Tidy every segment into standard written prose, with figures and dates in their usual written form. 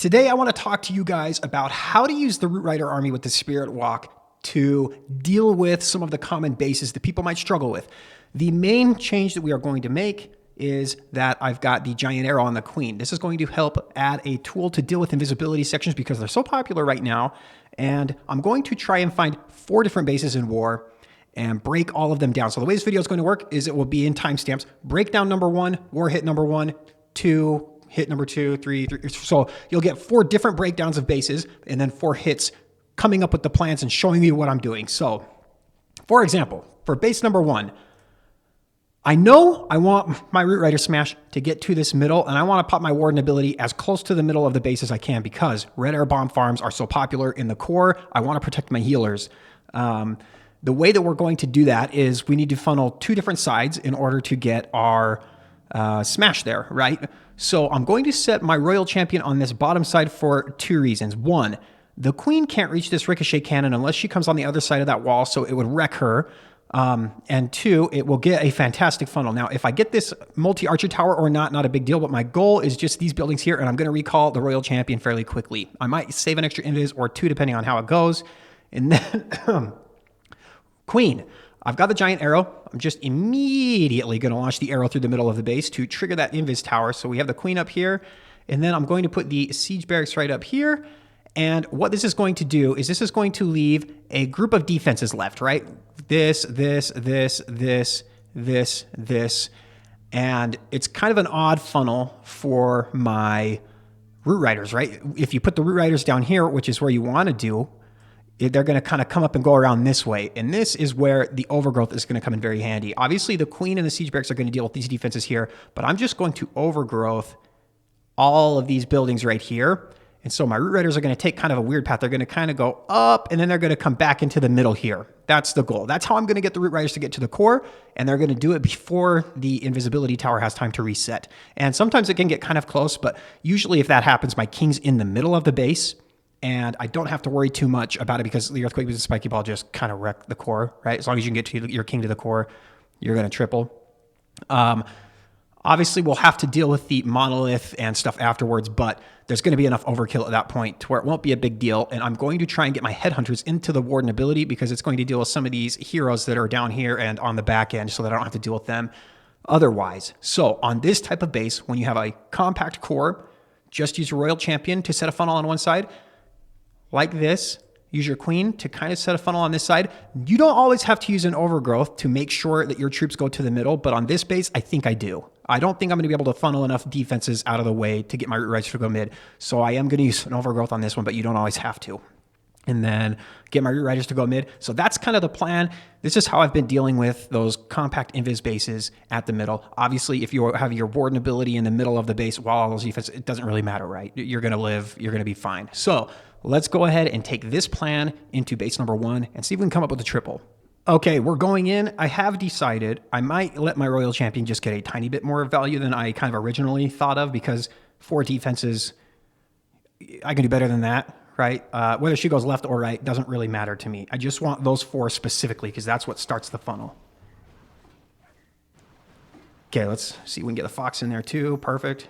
Today, I want to talk to you guys about how to use the Root Rider army with the Spirit Walk to deal with some of the common bases that people might struggle with. The main change that we are going to make is that I've got the giant arrow on the queen. This is going to help add a tool to deal with invisibility sections because they're so popular right now. And I'm going to try and find 4 different bases in war and break all of them down. So the way this video is going to work is it will be in timestamps. Breakdown number 1, war hit number 1, 2, hit number 2, 3. So you'll get 4 different breakdowns of bases and then 4 hits coming up with the plans and showing you what I'm doing. So for example, for base number 1, I know I want my Root Rider Smash to get to this middle, and I want to pop my Warden ability as close to the middle of the base as I can because Red Air Bomb farms are so popular in the core. I want to protect my healers. The way that we're going to do that is we need to funnel 2 different sides in order to get our Smash there, right? So I'm going to set my Royal Champion on this bottom side for 2 reasons. 1, the Queen can't reach this Ricochet Cannon unless she comes on the other side of that wall, so it would wreck her. And 2, it will get a fantastic funnel. Now, if I get this multi-archer tower or not a big deal, but my goal is just these buildings here, and I'm going to recall the Royal Champion fairly quickly. I might save an extra invis or 2 depending on how it goes. And then Queen, I've got the giant arrow. I'm just immediately going to launch the arrow through the middle of the base to trigger that invis tower. So we have the Queen up here, and then I'm going to put the siege barracks right up here. And what this is going to do is this is going to leave a group of defenses left, right? This. And it's kind of an odd funnel for my Root Riders, right? If you put the Root Riders down here, which is where you want to do, they're going to kind of come up and go around this way. And this is where the overgrowth is going to come in very handy. Obviously, the Queen and the siege barracks are going to deal with these defenses here, but I'm just going to overgrowth all of these buildings right here. And so my Root Riders are going to take kind of a weird path. They're going to kind of go up, and then they're going to come back into the middle here. That's the goal. That's how I'm going to get the Root Riders to get to the core, and they're going to do it before the invisibility tower has time to reset. And sometimes it can get kind of close, but usually if that happens, my King's in the middle of the base, and I don't have to worry too much about it because the Earthquake with the Spiky Ball just kind of wreck the core, right? As long as you can get to your King to the core, you're going to triple. Obviously, we'll have to deal with the monolith and stuff afterwards, but there's going to be enough overkill at that point to where it won't be a big deal. And I'm going to try and get my headhunters into the Warden ability because it's going to deal with some of these heroes that are down here and on the back end so that I don't have to deal with them otherwise. So on this type of base, when you have a compact core, just use your Royal Champion to set a funnel on one side like this. Use your Queen to kind of set a funnel on this side. You don't always have to use an overgrowth to make sure that your troops go to the middle, but on this base, I think I do. I don't think I'm going to be able to funnel enough defenses out of the way to get my Root Riders to go mid, so I am going to use an overgrowth on this one, but you don't always have to. And then get my Root Riders to go mid. So that's kind of the plan. This is how I've been dealing with those compact invis bases at the middle. Obviously, if you have your Warden ability in the middle of the base while all those defenses, it doesn't really matter, right? You're going to live. You're going to be fine. So let's go ahead and take this plan into base number 1 and see if we can come up with a triple. Okay, we're going in. I have decided I might let my Royal Champion just get a tiny bit more value than I kind of originally thought of because 4 defenses, I can do better than that, right? Whether she goes left or right doesn't really matter to me. I just want those 4 specifically because that's what starts the funnel. Okay, let's see if we can get the Fox in there too. Perfect.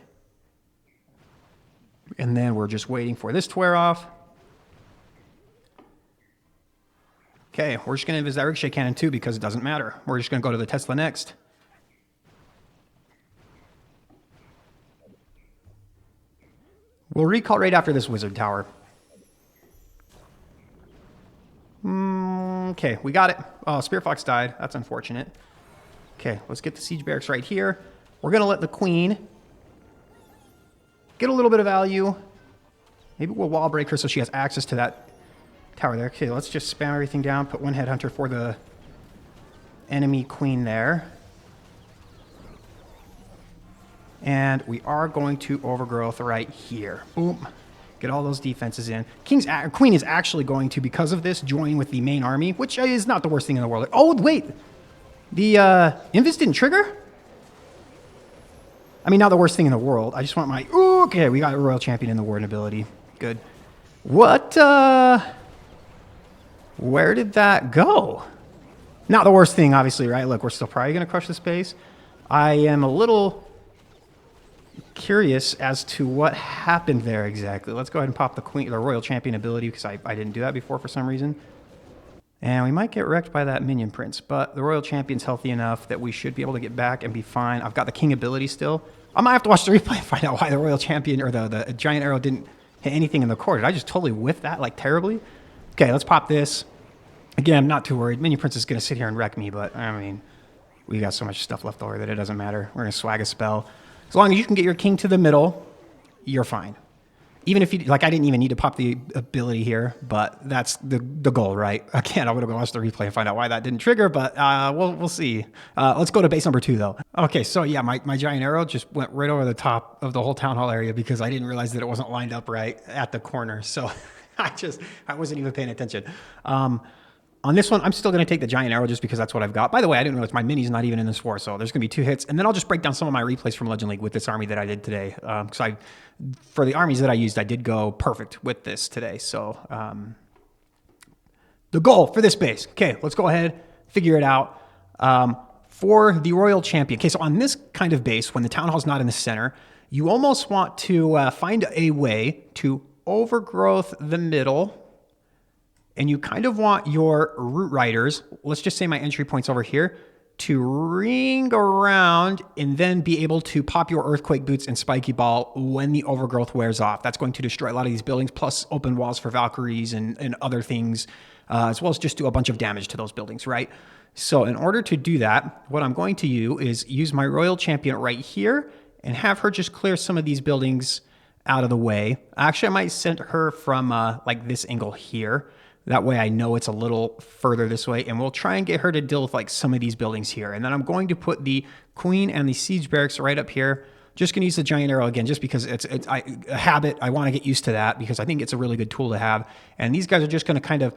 And then we're just waiting for this to wear off. Okay, we're just going to invis that Ricochet Cannon too because it doesn't matter. We're just going to go to the Tesla next. We'll recall right after this Wizard Tower. Okay, we got it. Oh, Spirit Fox died. That's unfortunate. Okay, let's get the Siege Barracks right here. We're going to let the Queen get a little bit of value. Maybe we'll wall break her so she has access to that tower there. Okay, let's just spam everything down. Put 1 headhunter for the enemy Queen there. And we are going to overgrowth right here. Boom. Get all those defenses in. Queen is actually going to, because of this, join with the main army, which is not the worst thing in the world. Oh, wait. The invis didn't trigger? I mean, not the worst thing in the world. I just want my... Ooh, okay, we got a Royal Champion in the Warden ability. Good. What, where did that go? Not the worst thing, obviously, right? Look, we're still probably going to crush the space. I am a little curious as to what happened there exactly. Let's go ahead and pop the royal champion ability because I didn't do that before for some reason. And we might get wrecked by that minion prince, but the royal champion's healthy enough that we should be able to get back and be fine. I've got the king ability still. I might have to watch the replay and find out why the royal champion or the giant arrow didn't hit anything in the core. Did I just totally whiff that like terribly? Okay, let's pop this. Again, I'm not too worried. Minion prince is going to sit here and wreck me, but I mean, we got so much stuff left over that it doesn't matter. We're going to swag a spell. As long as you can get your king to the middle, you're fine. Even if you, like, I didn't even need to pop the ability here, but that's the goal, right? Again, I'm going to go watch the replay and find out why that didn't trigger, but we'll see. Let's go to base number 2, though. Okay, so yeah, my giant arrow just went right over the top of the whole town hall area because I didn't realize that it wasn't lined up right at the corner. So I wasn't even paying attention. On this one, I'm still going to take the giant arrow just because that's what I've got. By the way, I didn't realize my mini's not even in this war, so there's going to be 2 hits. And then I'll just break down some of my replays from Legend League with this army that I did today. Because for the armies that I used, I did go perfect with this today. So the goal for this base. Okay, let's go ahead, figure it out. For the royal champion. Okay, so on this kind of base, when the town hall's not in the center, you almost want to find a way to overgrowth the middle. And you kind of want your root riders, let's just say my entry point's over here, to ring around and then be able to pop your earthquake boots and spiky ball when the overgrowth wears off. That's going to destroy a lot of these buildings, plus open walls for Valkyries and other things, as well as just do a bunch of damage to those buildings, right? So in order to do that, what I'm going to do is use my royal champion right here and have her just clear some of these buildings out of the way. Actually, I might send her from like this angle here. That way I know it's a little further this way, and we'll try and get her to deal with like some of these buildings here. And then I'm going to put the queen and the siege barracks right up here. Just going to use the giant arrow again, just because it's a habit. I want to get used to that because I think it's a really good tool to have. And these guys are just going to kind of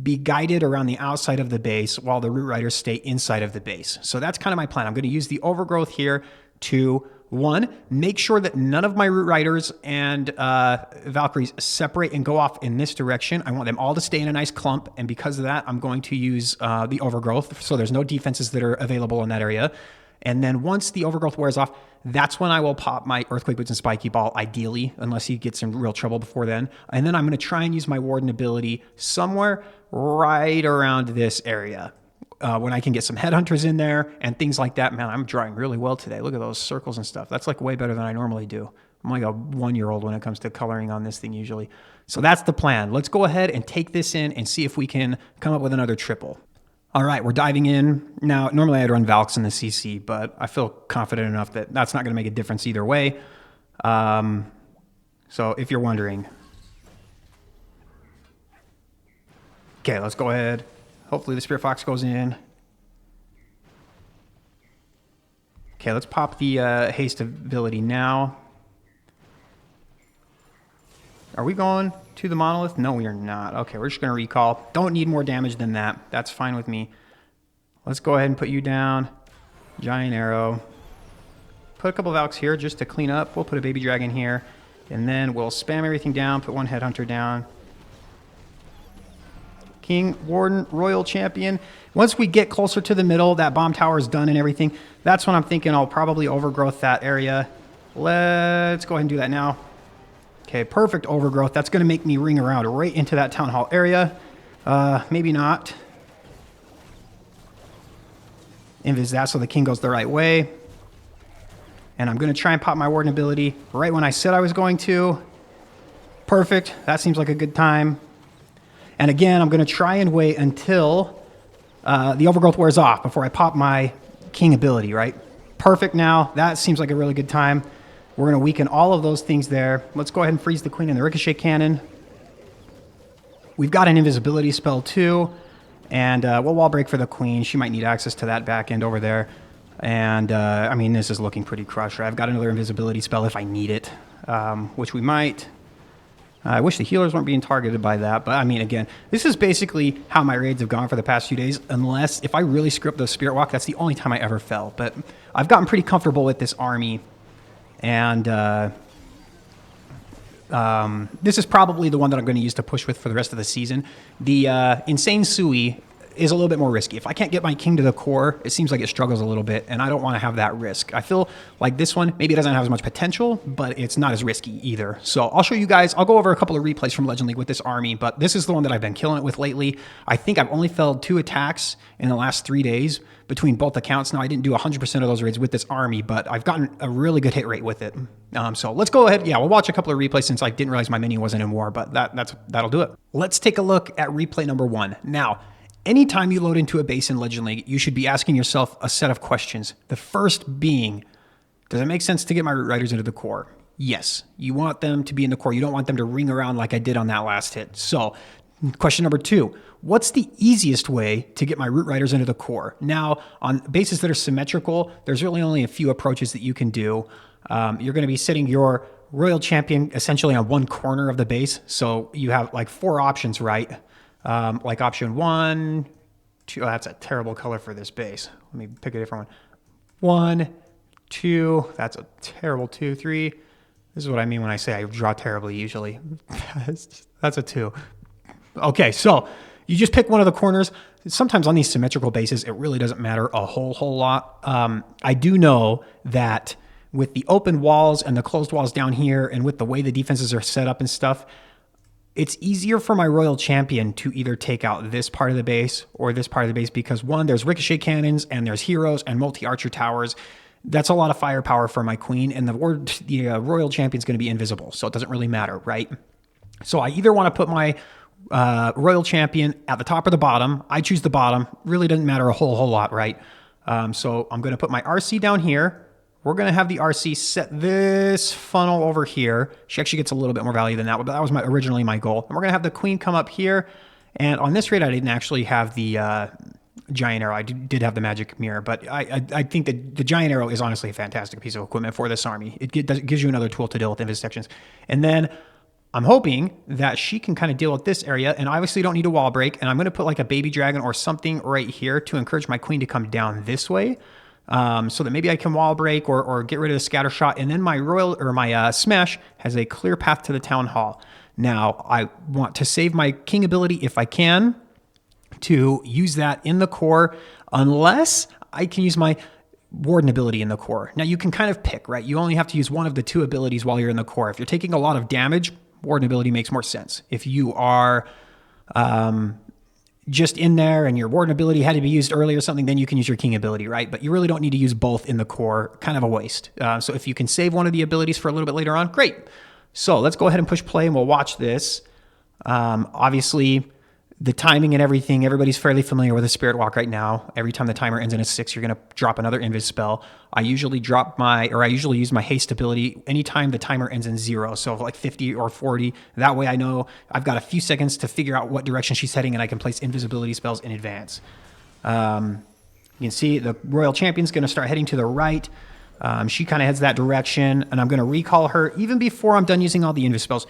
be guided around the outside of the base while the root riders stay inside of the base. So that's kind of my plan. I'm going to use the overgrowth here to, 1, make sure that none of my root riders and Valkyries separate and go off in this direction. I want them all to stay in a nice clump, and because of that, I'm going to use the overgrowth, so there's no defenses that are available in that area. And then once the overgrowth wears off, that's when I will pop my earthquake boots and spiky ball, ideally, unless he gets in real trouble before then. And then I'm going to try and use my warden ability somewhere right around this area. When I can get some headhunters in there and things like that. Man, I'm drawing really well today. Look at those circles and stuff. That's like way better than I normally do. I'm like a 1-year-old when it comes to coloring on this thing usually. So that's the plan. Let's go ahead and take this in and see if we can come up with another triple. All right, we're diving in. Now, normally I'd run Valks in the CC, but I feel confident enough that that's not going to make a difference either way. So if you're wondering. Okay, let's go ahead. Hopefully the Spirit Fox goes in. Okay, let's pop the haste ability now. Are we going to the monolith? No, we are not. Okay, we're just going to recall. Don't need more damage than that. That's fine with me. Let's go ahead and put you down. Giant arrow. Put a couple of Valks here just to clean up. We'll put a baby dragon here. And then we'll spam everything down. Put 1 headhunter down. King, Warden, Royal Champion. Once we get closer to the middle, that bomb tower is done and everything. That's when I'm thinking I'll probably overgrowth that area. Let's go ahead and do that now. Okay, perfect overgrowth. That's going to make me ring around right into that town hall area. Maybe not. Invis that so the king goes the right way. And I'm going to try and pop my warden ability right when I said I was going to. Perfect. That seems like a good time. And again, I'm going to try and wait until the overgrowth wears off before I pop my king ability, right? Perfect now. That seems like a really good time. We're going to weaken all of those things there. Let's go ahead and freeze the queen and the ricochet cannon. We've got an invisibility spell too. And we'll wall break for the queen. She might need access to that back end over there. And I mean, this is looking pretty crushed. I've got another invisibility spell if I need it, which we might. I wish the healers weren't being targeted by that, but I mean, again, this is basically how my raids have gone for the past few days, unless if I really screw up the Spirit Walk, that's the only time I ever fell. But I've gotten pretty comfortable with this army, and this is probably the one that I'm going to use to push with for the rest of the season. The Insane Sui is a little bit more risky. If I can't get my king to the core, it seems like it struggles a little bit, and I don't want to have that risk. I feel like this one, maybe it doesn't have as much potential, but it's not as risky either. So I'll show you guys, I'll go over a couple of replays from Legend League with this army, but this is the one that I've been killing it with lately. I think I've only failed 2 attacks in the last 3 days between both accounts. Now, I didn't do 100% of those raids with this army, but I've gotten a really good hit rate with it. So let's go ahead. Yeah, we'll watch a couple of replays since I didn't realize my menu wasn't in war, but that'll do it. Let's take a look at replay number 1. Now, anytime you load into a base in Legend League, you should be asking yourself a set of questions. The first being, does it make sense to get my Root Riders into the core? Yes, you want them to be in the core. You don't want them to ring around like I did on that last hit. So question number 2, what's the easiest way to get my Root Riders into the core? Now, on bases that are symmetrical, there's really only a few approaches that you can do. You're going to be sitting your Royal Champion essentially on one corner of the base. So you have like 4 options, right? Like option 1, 2, oh, that's a terrible color for this base. Let me pick a different one. 1, 2, that's a terrible 2, 3. This is what I mean when I say I draw terribly usually. That's a 2. Okay, so you just pick one of the corners. Sometimes on these symmetrical bases, it really doesn't matter a whole lot. I do know that with the open walls and the closed walls down here, and with the way the defenses are set up and stuff, it's easier for my Royal Champion to either take out this part of the base or this part of the base because, one, there's ricochet cannons and there's heroes and multi-archer towers. That's a lot of firepower for my queen, and the Royal Champion's going to be invisible, so it doesn't really matter, right? So I either want to put my Royal Champion at the top or the bottom. I choose the bottom. Really doesn't matter a whole lot, right? So I'm going to put my RC down here. We're going to have the RC set this funnel over here. She actually gets a little bit more value than that, but that was originally my goal. And we're going to have the queen come up here. And on this raid, I didn't actually have the giant arrow. I did have the magic mirror, but I think that the giant arrow is honestly a fantastic piece of equipment for this army. It gives you another tool to deal with invis sections. And then I'm hoping that she can kind of deal with this area, and obviously don't need a wall break. And I'm going to put like a baby dragon or something right here to encourage my queen to come down this way. So that maybe I can wall break or get rid of the scatter shot. And then my my smash has a clear path to the town hall. Now I want to save my king ability if I can to use that in the core, unless I can use my warden ability in the core. Now you can kind of pick, right? You only have to use one of the 2 abilities while you're in the core. If you're taking a lot of damage, warden ability makes more sense. If you are, just in there and your warden ability had to be used early or something, then you can use your king ability, right? But you really don't need to use both in the core, kind of a waste. So if you can save one of the abilities for a little bit later on, great. So let's go ahead and push play and we'll watch this. Obviously, the timing and everything, everybody's fairly familiar with a Spirit Walk right now. Every time the timer ends in a 6, you're going to drop another invis spell. I usually use my haste ability anytime the timer ends in 0. So like 50 or 40. That way I know I've got a few seconds to figure out what direction she's heading and I can place invisibility spells in advance. You can see the Royal Champion's going to start heading to the right. She kind of heads that direction, and I'm going to recall her even before I'm done using all the invis spells.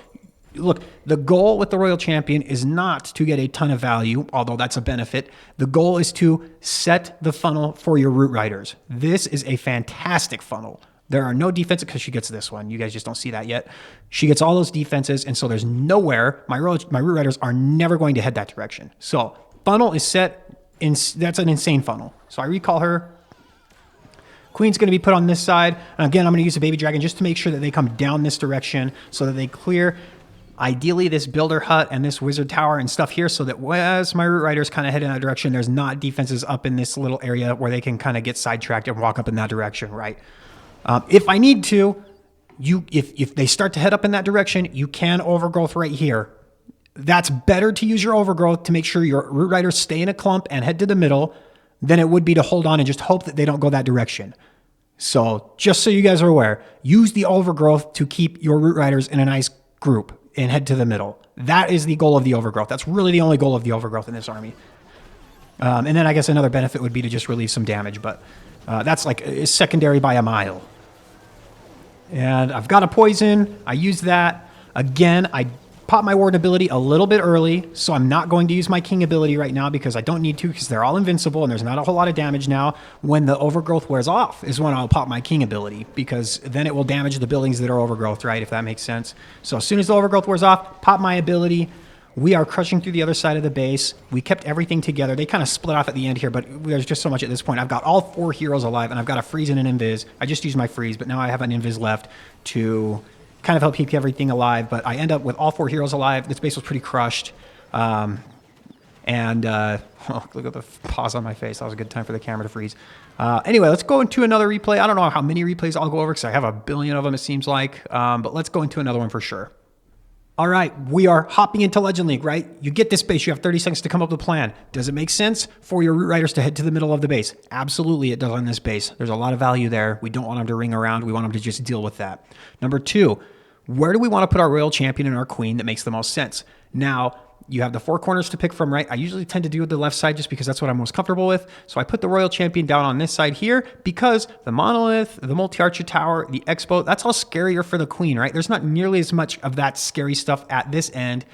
Look, the goal with the Royal Champion is not to get a ton of value, although that's a benefit. The goal is to set the funnel for your Root Riders. This is a fantastic funnel. There are no defenses because she gets this one. You guys just don't see that yet. She gets all those defenses, and so there's nowhere. My Root Riders are never going to head that direction. So funnel is set. That's an insane funnel. So I recall her. Queen's going to be put on this side. And again, I'm going to use a baby dragon just to make sure that they come down this direction so that they clear ideally this builder hut and this wizard tower and stuff here, so that as my Root Riders kind of head in that direction, there's not defenses up in this little area where they can kind of get sidetracked and walk up in that direction, right? If I need to, if they start to head up in that direction, you can overgrowth right here. That's better to use your overgrowth to make sure your Root Riders stay in a clump and head to the middle than it would be to hold on and just hope that they don't go that direction. So just so you guys are aware, use the overgrowth to keep your Root Riders in a nice group and head to the middle. That is the goal of the overgrowth. That's really the only goal of the overgrowth in this army. And then I guess another benefit would be to just relieve some damage, but that's like secondary by a mile. And I've got a poison. I use that. Again, I pop my warden ability a little bit early, so I'm not going to use my king ability right now because I don't need to, because they're all invincible and there's not a whole lot of damage now. When the overgrowth wears off is when I'll pop my king ability, because then it will damage the buildings that are overgrowth, right, if that makes sense. So as soon as the overgrowth wears off, pop my ability. We are crushing through the other side of the base. We kept everything together. They kind of split off at the end here, but there's just so much at this point. I've got all 4 heroes alive, and I've got a freeze and an invis. I just used my freeze, but now I have an invis left to kind of help keep everything alive. But I end up with all 4 heroes alive. This base was pretty crushed. Oh, look at the pause on my face. That was a good time for the camera to freeze. Anyway, let's go into another replay. I don't know how many replays I'll go over because I have a billion of them, it seems like. But let's go into another one for sure. All right, we are hopping into Legend League, right? You get this base, you have 30 seconds to come up with a plan. Does it make sense for your root riders to head to the middle of the base? Absolutely, it does on this base. There's a lot of value there. We don't want them to ring around. We want them to just deal with that. Number 2, where do we want to put our royal champion and our queen that makes the most sense? Now, you have the 4 corners to pick from, right? I usually tend to do the left side just because that's what I'm most comfortable with. So I put the royal champion down on this side here because the monolith, the multi-archer tower, the expo, that's all scarier for the queen, right? There's not nearly as much of that scary stuff at this end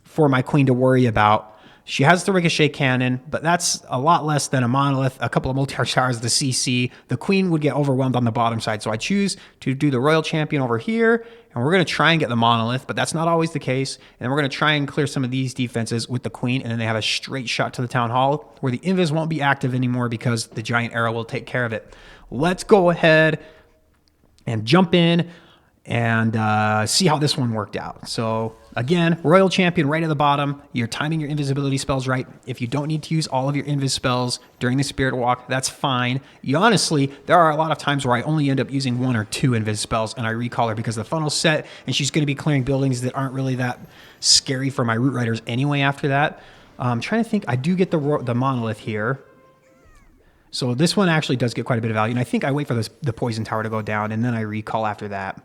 for my queen to worry about. She has the ricochet cannon, but that's a lot less than a monolith, a couple of multi-arch towers, the CC. The queen would get overwhelmed on the bottom side. So I choose to do the royal champion over here, and we're going to try and get the monolith, but that's not always the case. And then we're going to try and clear some of these defenses with the queen, and then they have a straight shot to the town hall where the invis won't be active anymore because the giant arrow will take care of it. Let's go ahead and jump in and see how this one worked out. So again, royal champion right at the bottom. You're timing your invisibility spells right. If you don't need to use all of your invis spells during the spirit walk, that's fine. You honestly, there are a lot of times where I only end up using 1 or 2 invis spells and I recall her because the funnel's set and she's going to be clearing buildings that aren't really that scary for my root riders anyway after that. I'm trying to think. I do get the monolith here. So this one actually does get quite a bit of value. And I think I wait for the poison tower to go down and then I recall after that.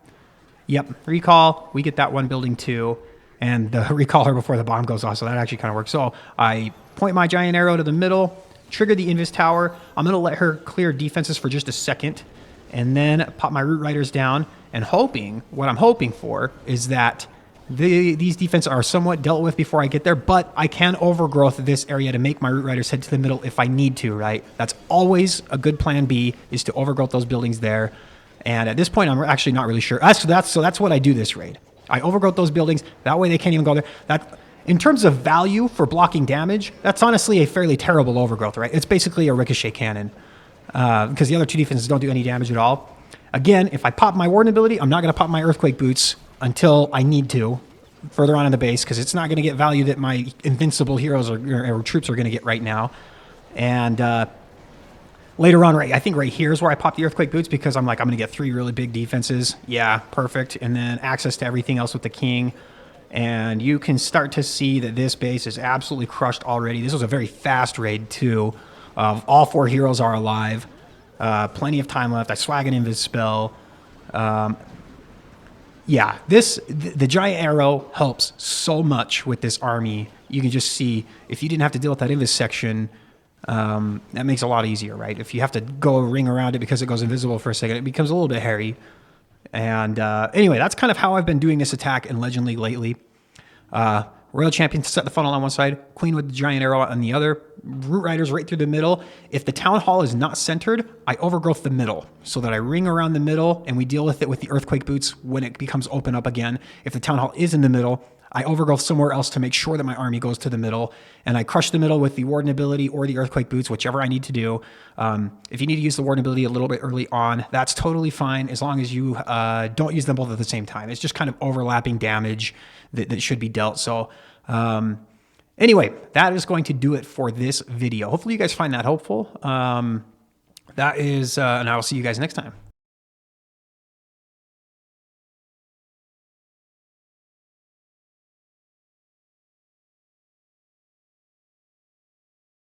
Yep, recall, we get that one building too, and the recall her before the bomb goes off, so that actually kind of works. So I point my giant arrow to the middle, trigger the invis tower. I'm going to let her clear defenses for just a second, and then pop my root riders down, and what I'm hoping for is that these defenses are somewhat dealt with before I get there, but I can overgrowth this area to make my root riders head to the middle if I need to, right? That's always a good plan B, is to overgrowth those buildings there. And at this point, I'm actually not really sure. So that's what I do this raid. I overgrowth those buildings. That way they can't even go there. That, in terms of value for blocking damage, that's honestly a fairly terrible overgrowth, right? It's basically a ricochet cannon because the other 2 defenses don't do any damage at all. Again, if I pop my warden ability, I'm not going to pop my earthquake boots until I need to further on in the base because it's not going to get value that my invincible heroes or troops are going to get right now. And later on, I think right here is where I pop the earthquake boots because I'm like, I'm going to get 3 really big defenses. Yeah, perfect. And then access to everything else with the king. And you can start to see that this base is absolutely crushed already. This was a very fast raid too. All 4 heroes are alive. Plenty of time left. I swag an invis spell. Yeah, the giant arrow helps so much with this army. You can just see if you didn't have to deal with that invis section, that makes it a lot easier, right? If you have to go ring around it because it goes invisible for a second, it becomes a little bit hairy. And anyway, that's kind of how I've been doing this attack in Legend League lately. Royal Champion to set the funnel on one side, Queen with the giant arrow on the other, Root Riders right through the middle. If the Town Hall is not centered, I overgrowth the middle so that I ring around the middle and we deal with it with the Earthquake Boots when it becomes open up again. If the Town Hall is in the middle, I overgrowth somewhere else to make sure that my army goes to the middle, and I crush the middle with the Warden ability or the Earthquake Boots, whichever I need to do. If you need to use the Warden ability a little bit early on, that's totally fine as long as you don't use them both at the same time. It's just kind of overlapping damage that should be dealt. So anyway, that is going to do it for this video. Hopefully you guys find that helpful. And I will see you guys next time.